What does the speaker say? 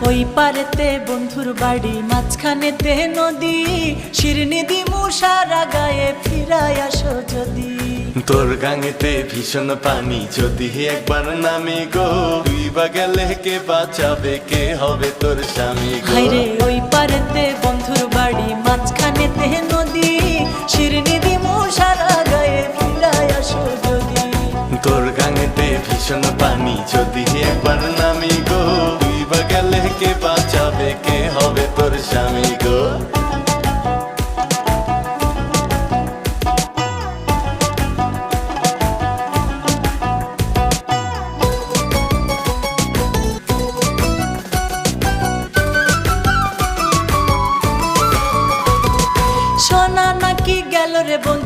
ওই পারেতে বন্ধুর বাড়ি, মাঝখানেতে নদী, শিরনি দিমু সারা গায়ে, ফিরায় আসো যদি। তোর গাঙেতে ভীষণ পানি, যদি একবার নামি গো, তুই বা গেলে কে বাঁচাবে, কে হবে তোর স্বামী গো? হায়রে ওই পারেতে বন্ধুর বাড়ি, মাঝখানেতে নদী, শিরনি দিমু সারা গায়ে, ফিরায় আসো যদি। তোর গাঙেতে ভীষণ পানি, যদি একবার নামি গো, তুই বা গেলে কে বাঁচাবে, কে হবে তোর স্বামী গো? সোনা নাকি গেল রে বন্ধু